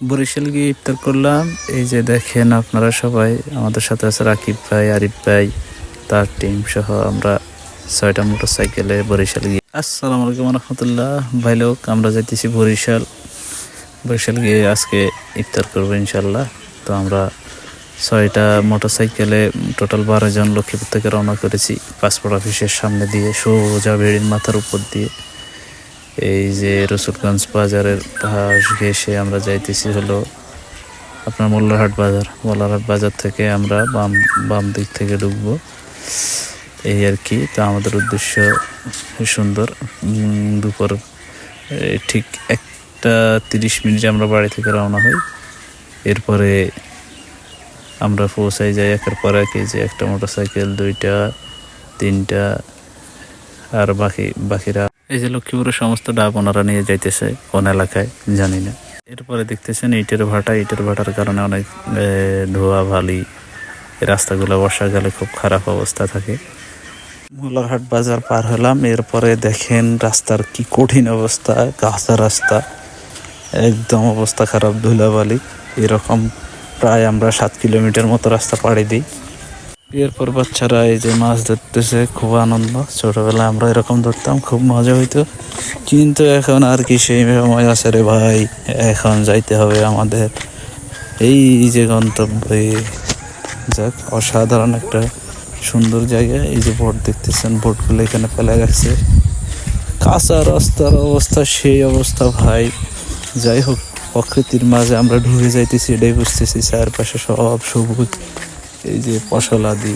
বরিশাল গিয়ে ইফতার করলাম। এই যে দেখেন আপনারা সবাই আমাদের সাথে আছে, রাকিব ভাই, আরিফ ভাই, তার টিম সহ আমরা 6টা মোটরসাইকেলে বরিশাল গিয়ে। আসসালামু আলাইকুম রহমতুল্লাহ। ভাই লোক, আমরা যাইতেছি বরিশাল। বরিশাল গিয়ে আজকে ইফতার করবো ইনশাল্লাহ। তো আমরা 6টা মোটরসাইকেলে টোটাল 12 জন লক্ষ্মীপুর থেকে রওনা করেছি, পাসপোর্ট অফিসের সামনে দিয়ে সোজা বেড়ির মাথার উপর দিয়ে এই যে রসুলগঞ্জ বাজারের পাশ ঘেঁষে আমরা যাইতেছি হলো আপনার মোল্লারহাট বাজার। মোল্লারহাট বাজার থেকে আমরা বাম দিক থেকে ঢুকবো, এই আর কি। তো আমাদের উদ্দেশ্য সুন্দর। দুপুর ঠিক 1:30 আমরা বাড়ি থেকে রওনা হই। এরপরে আমরা পৌঁছাই যাই একের পর এক। এই যে একটা মোটরসাইকেল, 2টা, 3টা, আর বাকিরা এই যে লক্ষ্মীপুরের সমস্ত ডাব ওনারা নিয়ে যাইতেছে কোন এলাকায় জানি না। এরপরে দেখতেছেন ইটের ভাটার কারণে অনেক ধোয়া ভালি, রাস্তাগুলো বর্ষাকালে খুব খারাপ অবস্থা থাকে। মোল্লারহাট বাজার পার হলাম। এরপরে দেখেন রাস্তার কি কঠিন অবস্থা, কাঁচা রাস্তা, একদম অবস্থা খারাপ, ধুলাবালি। এরকম প্রায় আমরা 7 কিলোমিটার মতো রাস্তা পাড়ি দিই। এরপর বাচ্চারা এই যে মাছ ধরতেছে, খুব আনন্দ। ছোটবেলায় আমরা এরকম ধরতাম, খুব মজা হইতো। কিন্তু এখন আর কি সেই সময় আছে রে ভাই। এখন যাইতে হবে আমাদের এই যে গন্তব্যে। যাক, অসাধারণ একটা সুন্দর জায়গা। এই যে বোট দেখতেছেন, বোটগুলো এখানে ফেলে রাখছে। কাঁচা রাস্তার অবস্থা সেই অবস্থা ভাই। যাই হোক, প্রকৃতির মাঝে আমরা ঢুকে যাইতেছি, এটাই বুঝতেছি। চারপাশে সব সবুজ, এই যে ফসলাদি,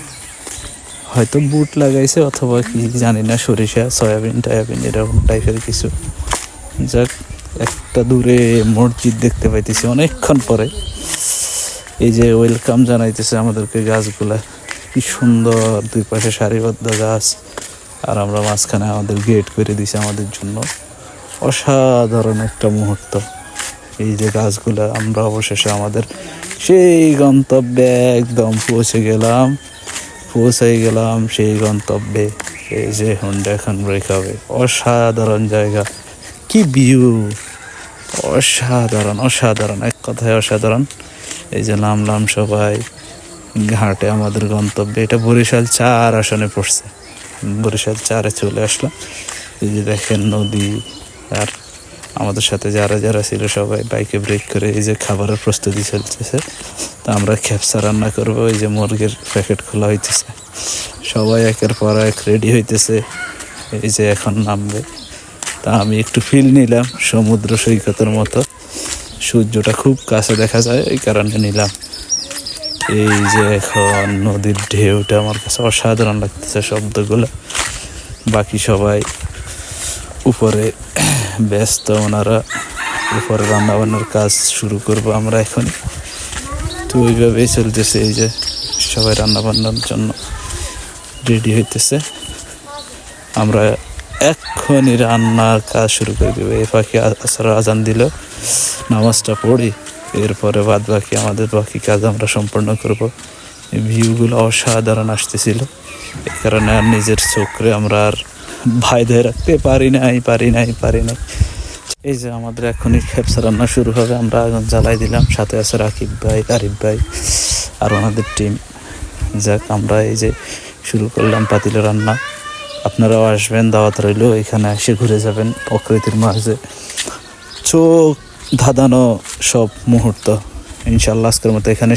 হয়তো বুট লাগাইছে অথবা কি জানি না, সরিষা, সয়াবিন টয়াবিন এরকম টাইপের কিছু। যাক, একটা দূরে মসজিদ দেখতে পাইতেছি অনেকক্ষণ পরে। এই যে ওয়েলকাম জানাইতেছে আমাদেরকে গাছগুলা, কি সুন্দর, দুই পাশে সারিবদ্ধ গাছ। আর আমরা মাঝখানে আমাদের গেট করে দিছে আমাদের জন্য। অসাধারণ একটা মুহূর্ত। এই যে গাছগুলা, আমরা অবশেষে আমাদের সেই গন্তব্যে একদম পৌঁছে গেলাম সেই গন্তব্যে। এই যে হুন্ডা এখন ব্রেক হবে। অসাধারণ জায়গা, কি ভিউ, অসাধারণ, এক কথায় অসাধারণ। এই যে নামলাম সবাই ঘাটে আমাদের গন্তব্যে। এটা বরিশাল 4 আসনে পড়ছে। বরিশাল 4-এ চলে আসলাম। এই যে দেখেন নদী। আর আমাদের সাথে যারা ছিল সবাই বাইকে ব্রেক করে এই যে খাবারের প্রস্তুতি চলতেছে। তা আমরা খেপসা রান্না করবো। এই যে মুরগির প্যাকেট খোলা হইতেছে, সবাই একের পর এক রেডি হইতেছে। এই যে এখন নামবে। তা আমি একটু ফিল নিলাম সমুদ্র সৈকতের মতো। সূর্যটা খুব কাছে দেখা যায়, এই কারণে নিলাম। এই যে এখন নদীর ঢেউটা আমার কাছে অসাধারণ লাগতেছে, শব্দগুলো। বাকি সবাই উপরে ব্যস্ত, ওনারা উপরে রান্নাবান্নার কাজ শুরু করব আমরা এখন। তো ওইভাবেই চলতেছে। এই যে সবাই রান্নাবান্নার জন্য রেডি হইতেছে। আমরা এক্ষুনি রান্নার কাজ শুরু করে দেবো। এই ফাঁকে আসর আজান দিল, নামাজটা পড়ি, এরপরে আমাদের বাকি কাজ আমরা সম্পন্ন করব। এই ভিউগুলো অসাধারণ আসতেছিল, এই কারণে আর নিজের চোখে আমরা আর ভাই ধরে রাখতে পারি নাই। এই যে আমাদের এখনই খেপসা রান্না শুরু হবে। আমরা আগুন জ্বালাই দিলাম, সাথে আছে রাকিব ভাই, আরিফ ভাই আর ওনাদের টিম। যাক, আমরা এই যে শুরু করলাম পাতিলে রান্না। আপনারাও আসবেন, দাওয়াত রইল। এখানে এসে ঘুরে যাবেন প্রকৃতির মাঝে, চোখ ধাঁধানো সব মুহূর্ত। ইনশাল্লাহ আজকের মতো এখানে